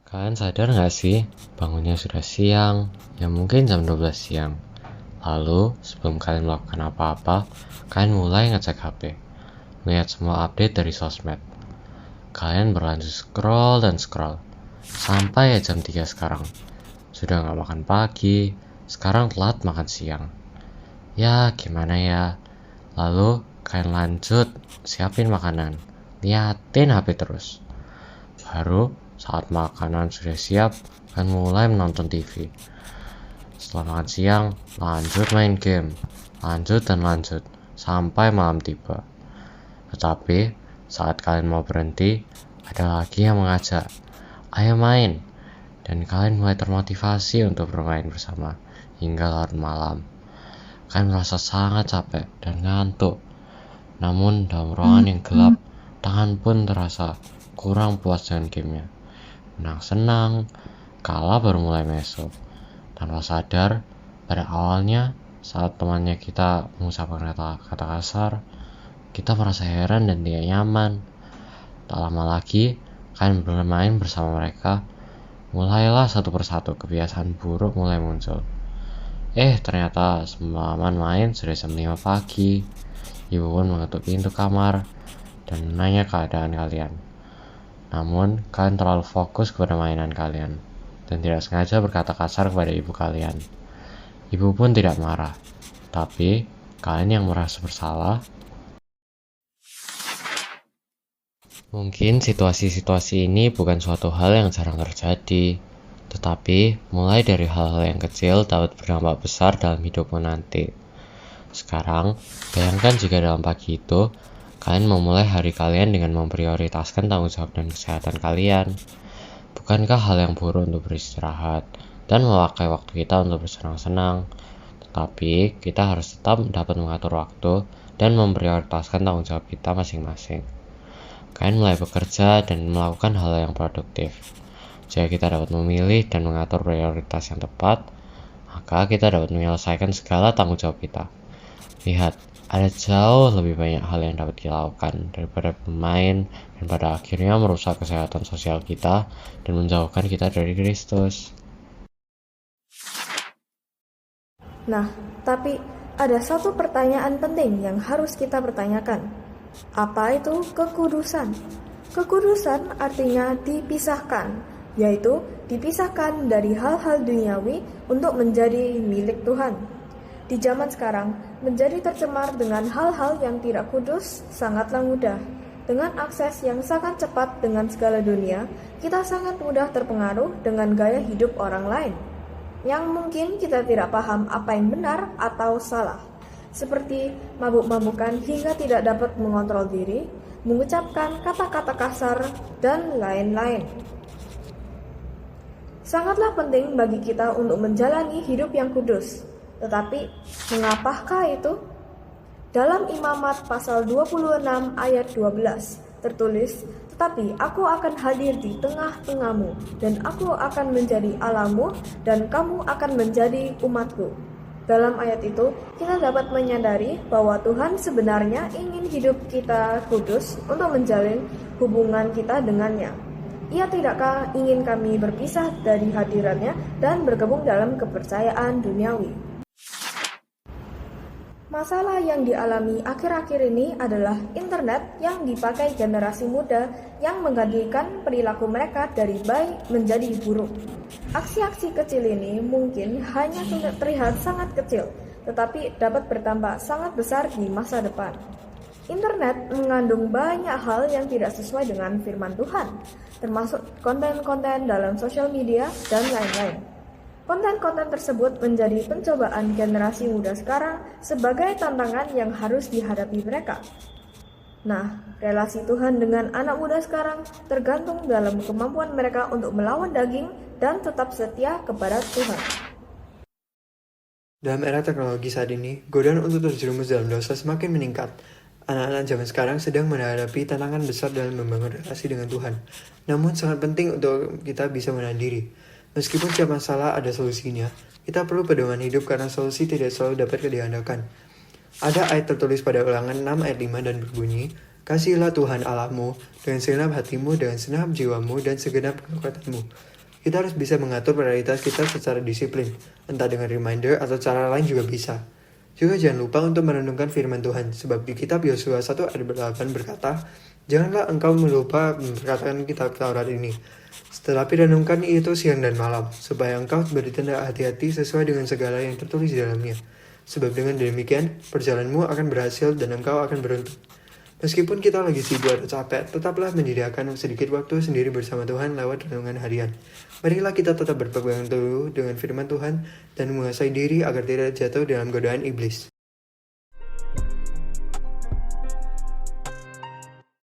Kalian sadar nggak sih, bangunnya sudah siang, ya mungkin jam 12 siang. Lalu, sebelum kalian melakukan apa-apa, kalian mulai ngecek HP, melihat semua update dari sosmed. Kalian berlanjut scroll dan scroll, sampai ya jam 3 sekarang. Sudah nggak makan pagi, sekarang telat makan siang. Ya, gimana ya? Lalu, kalian lanjut, siapin makanan, liatin HP terus. Baru saat makanan sudah siap, kan mulai menonton TV. Setelah makan siang, lanjut main game. Lanjut dan lanjut, sampai malam tiba. Tetapi, saat kalian mau berhenti, ada lagi yang mengajak. Ayo main. Dan kalian mulai termotivasi untuk bermain bersama, hingga larut malam. Kalian merasa sangat capek dan ngantuk. Namun dalam ruangan yang gelap, tangan pun terasa kurang puas dengan gamenya. Menang senang, kalah baru mulai mesok. Tanpa sadar, pada awalnya saat temannya kita mengucapkan kata-kata kasar, kita merasa heran dan tidak nyaman. Tak lama lagi, kalian bermain bersama mereka. Mulailah satu persatu kebiasaan buruk mulai muncul. Ternyata semalaman main sudah jam 5 pagi. Ibu pun mengetuk pintu kamar dan menanya keadaan kalian. Namun, kalian terlalu fokus kepada mainan kalian dan tidak sengaja berkata kasar kepada ibu kalian. Ibu pun tidak marah, tapi kalian yang merasa bersalah. Mungkin situasi-situasi ini bukan suatu hal yang jarang terjadi, tetapi mulai dari hal-hal yang kecil dapat berdampak besar dalam hidupmu nanti. Sekarang, bayangkan jika dalam pagi itu, kalian memulai hari kalian dengan memprioritaskan tanggung jawab dan kesehatan kalian. Bukankah hal yang buruk untuk beristirahat dan memakai waktu kita untuk bersenang-senang? Tetapi, kita harus tetap dapat mengatur waktu dan memprioritaskan tanggung jawab kita masing-masing. Kalian mulai bekerja dan melakukan hal yang produktif. Jika kita dapat memilih dan mengatur prioritas yang tepat, maka kita dapat menyelesaikan segala tanggung jawab kita. Lihat, ada jauh lebih banyak hal yang dapat kita lakukan daripada bermain dan pada akhirnya merusak kesehatan sosial kita dan menjauhkan kita dari Kristus. Nah, tapi ada satu pertanyaan penting yang harus kita pertanyakan. Apa itu kekudusan? Kekudusan artinya dipisahkan, yaitu dipisahkan dari hal-hal duniawi untuk menjadi milik Tuhan. Di zaman sekarang, menjadi tercemar dengan hal-hal yang tidak kudus sangatlah mudah. Dengan akses yang sangat cepat dengan segala dunia, kita sangat mudah terpengaruh dengan gaya hidup orang lain yang mungkin kita tidak paham apa yang benar atau salah, seperti mabuk-mabukan hingga tidak dapat mengontrol diri, mengucapkan kata-kata kasar, dan lain-lain. Sangatlah penting bagi kita untuk menjalani hidup yang kudus. Tetapi, mengapakah itu? Dalam Imamat pasal 26 ayat 12 tertulis, "Tetapi aku akan hadir di tengah-tengahmu, dan aku akan menjadi Allahmu, dan kamu akan menjadi umatku." Dalam ayat itu, kita dapat menyadari bahwa Tuhan sebenarnya ingin hidup kita kudus untuk menjalin hubungan kita dengannya. Ia tidakkah ingin kami berpisah dari hadiratnya dan bergabung dalam kepercayaan duniawi? Masalah yang dialami akhir-akhir ini adalah internet yang dipakai generasi muda yang menggantikan perilaku mereka dari baik menjadi buruk. Aksi-aksi kecil ini mungkin hanya terlihat sangat kecil, tetapi dapat bertambah sangat besar di masa depan. Internet mengandung banyak hal yang tidak sesuai dengan firman Tuhan, termasuk konten-konten dalam sosial media dan lain-lain. Konten-konten tersebut menjadi pencobaan generasi muda sekarang sebagai tantangan yang harus dihadapi mereka. Nah, relasi Tuhan dengan anak muda sekarang tergantung dalam kemampuan mereka untuk melawan daging dan tetap setia kepada Tuhan. Dalam era teknologi saat ini, godaan untuk terjerumus dalam dosa semakin meningkat. Anak-anak zaman sekarang sedang menghadapi tantangan besar dalam membangun relasi dengan Tuhan. Namun sangat penting untuk kita bisa menahan diri. Meskipun setiap masalah ada solusinya, kita perlu pedoman hidup karena solusi tidak selalu dapat diandalkan. Ada ayat tertulis pada Ulangan 6 ayat 5 dan berbunyi, "Kasihilah Tuhan Allahmu dengan segenap hatimu, dengan segenap jiwamu, dan segenap kekuatanmu." Kita harus bisa mengatur prioritas kita secara disiplin, entah dengan reminder atau cara lain juga bisa. Juga jangan lupa untuk merenungkan firman Tuhan, sebab di kitab Yosua 1 ayat 8 berkata, "Janganlah engkau melupa memperkatakan kitab Taurat ini, tetapi renungkan itu siang dan malam, supaya engkau bertindak hati-hati sesuai dengan segala yang tertulis di dalamnya. Sebab dengan demikian, perjalananmu akan berhasil dan engkau akan beruntung." Meskipun kita lagi sibuk atau capek, tetaplah menyediakan sedikit waktu sendiri bersama Tuhan lewat renungan harian. Marilah kita tetap berpegang teguh dengan firman Tuhan dan menguasai diri agar tidak jatuh dalam godaan iblis.